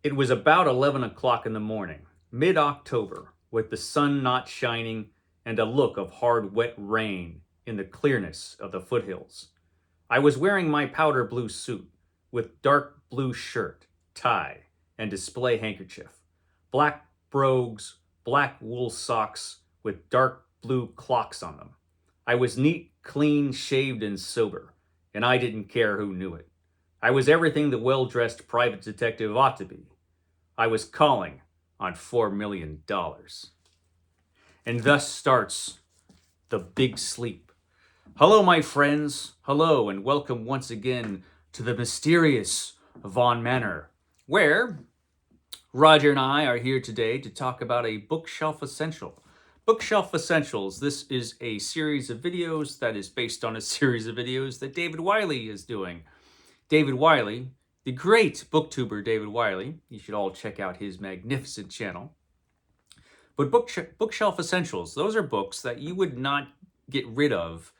It was about 11 o'clock in the morning, mid-October, with the sun not shining and a look of hard wet rain in the clearness of the foothills. I was wearing my powder blue suit with dark blue shirt, tie, and display handkerchief, black brogues, black wool socks with dark blue clocks on them. I was neat, clean, shaved, and sober, and I didn't care who knew it. I was everything the well-dressed private detective ought to be. I was calling on $4 million. And thus starts the big sleep. Hello, my friends. Hello, and welcome once again to the mysterious Vaughn Manor, where Roger and I are here today to talk about a bookshelf essential. Bookshelf Essentials. This is a series of videos that is based on a series of videos that David Wiley is doing. David Wiley, the great booktuber David Wiley. You should all check out his magnificent channel. But Bookshelf Essentials, those are books that you would not get rid of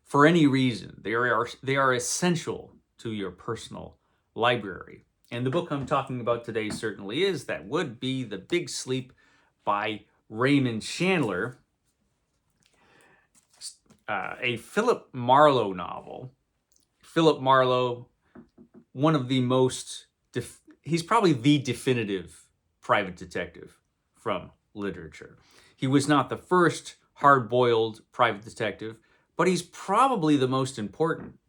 for any reason. They are essential to your personal library. And the book I'm talking about today certainly is. That would be The Big Sleep by Raymond Chandler, a Philip Marlowe novel. Philip Marlowe, one of the most, he's probably the definitive private detective from literature. He was not the first hard-boiled private detective, but he's probably the most important.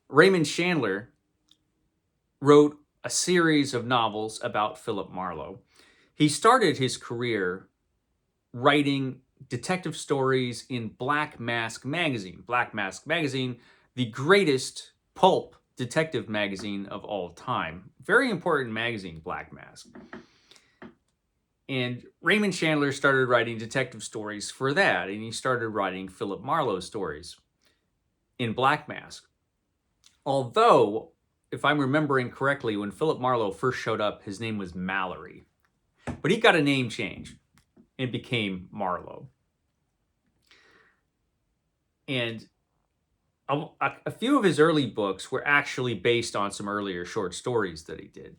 Raymond Chandler wrote a series of novels about Philip Marlowe. He started his career writing detective stories in Black Mask magazine. Black Mask magazine, the greatest pulp detective magazine of all time. Very important magazine, Black Mask. And Raymond Chandler started writing detective stories for that, and he started writing Philip Marlowe stories in Black Mask. Although, if I'm remembering correctly, when Philip Marlowe first showed up, his name was Mallory. But he got a name change and became Marlowe. And a few of his early books were actually based on some earlier short stories that he did.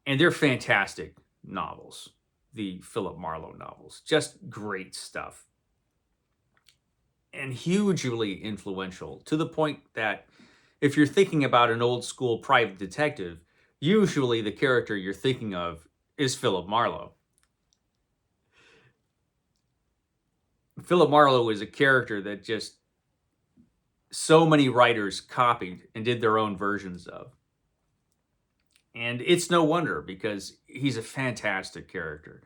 And they're fantastic novels, the Philip Marlowe novels. Just great stuff. And hugely influential, to the point that if you're thinking about an old school private detective, usually the character you're thinking of is Philip Marlowe. Philip Marlowe is a character that just so many writers copied and did their own versions of. And it's no wonder, because he's a fantastic character.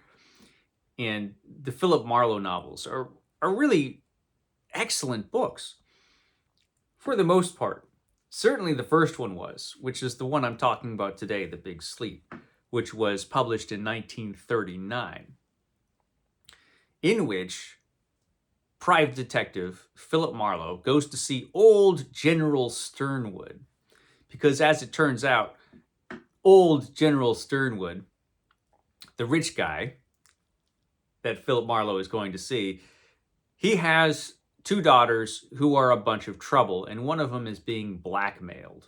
And the Philip Marlowe novels are really excellent books, for the most part. Certainly the first one was, which is the one I'm talking about today, The Big Sleep, which was published in 1939, in which private detective Philip Marlowe goes to see old General Sternwood, because as it turns out, old General Sternwood, the rich guy that Philip Marlowe is going to see, he has two daughters who are a bunch of trouble, and one of them is being blackmailed.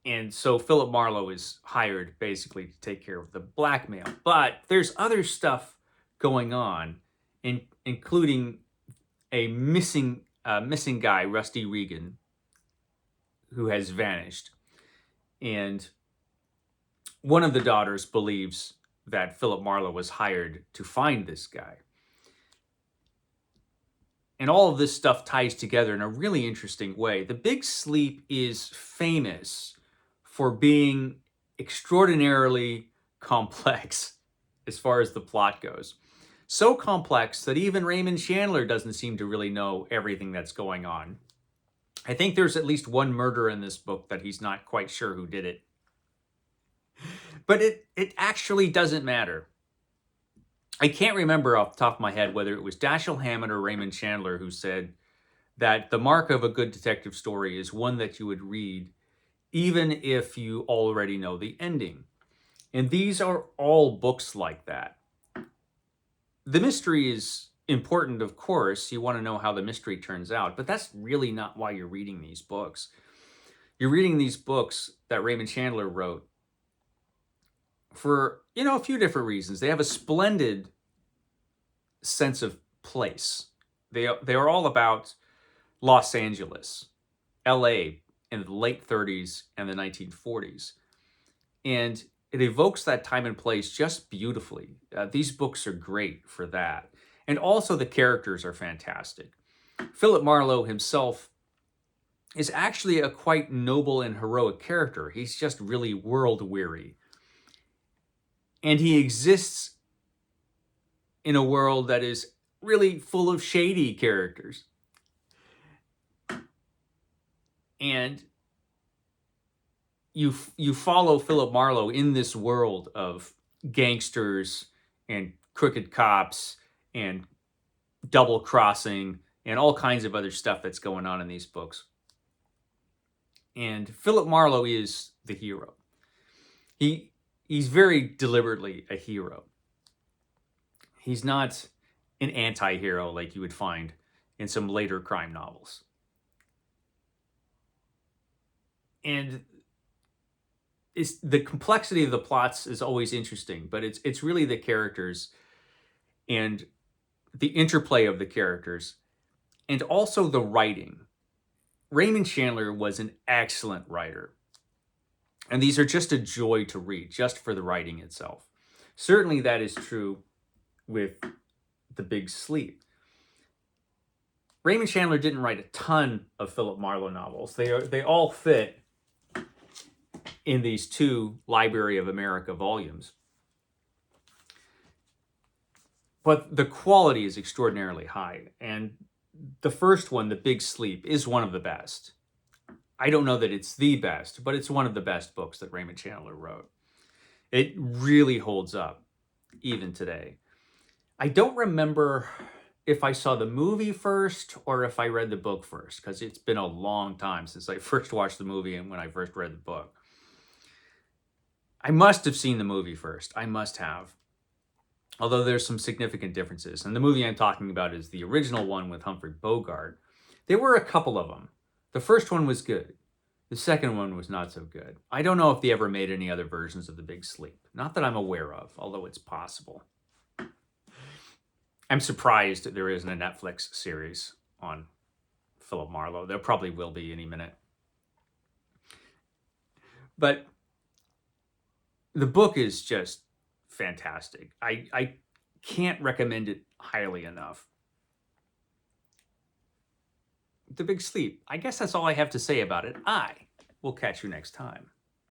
And so Philip Marlowe is hired basically to take care of the blackmail. But there's other stuff going on, including a missing guy, Rusty Regan, who has vanished. And one of the daughters believes that Philip Marlowe was hired to find this guy. And all of this stuff ties together in a really interesting way. The Big Sleep is famous for being extraordinarily complex as far as the plot goes. So complex that even Raymond Chandler doesn't seem to really know everything that's going on. I think there's at least one murder in this book that he's not quite sure who did it. But it actually doesn't matter. I can't remember off the top of my head whether it was Dashiell Hammett or Raymond Chandler who said that the mark of a good detective story is one that you would read even if you already know the ending. And these are all books like that. The mystery is important, of course. You want to know how the mystery turns out, but that's really not why you're reading these books. You're reading these books that Raymond Chandler wrote for, a few different reasons. They have a splendid sense of place. They are all about Los Angeles, LA in the late 30s and the 1940s. And it evokes that time and place just beautifully. These books are great for that. And also the characters are fantastic. Philip Marlowe himself is actually a quite noble and heroic character. He's just really world-weary. And he exists in a world that is really full of shady characters. And you follow Philip Marlowe in this world of gangsters and crooked cops and double crossing and all kinds of other stuff that's going on in these books. And Philip Marlowe is the hero. He's very deliberately a hero. He's not an anti-hero like you would find in some later crime novels. And the complexity of the plots is always interesting, but it's really the characters and the interplay of the characters and also the writing. Raymond Chandler was an excellent writer. And these are just a joy to read, just for the writing itself. Certainly that is true with The Big Sleep. Raymond Chandler didn't write a ton of Philip Marlowe novels. They all fit in these 2 Library of America volumes. But the quality is extraordinarily high. And the first one, The Big Sleep, is one of the best. I don't know that it's the best, but it's one of the best books that Raymond Chandler wrote. It really holds up, even today. I don't remember if I saw the movie first or if I read the book first, because it's been a long time since I first watched the movie and when I first read the book. I must have seen the movie first. I must have. Although there's some significant differences. And the movie I'm talking about is the original one with Humphrey Bogart. There were a couple of them. The first one was good. The second one was not so good. I don't know if they ever made any other versions of The Big Sleep. Not that I'm aware of, although it's possible. I'm surprised that there isn't a Netflix series on Philip Marlowe. There probably will be any minute. But the book is just fantastic. I can't recommend it highly enough. The Big Sleep. I guess that's all I have to say about it. I will catch you next time.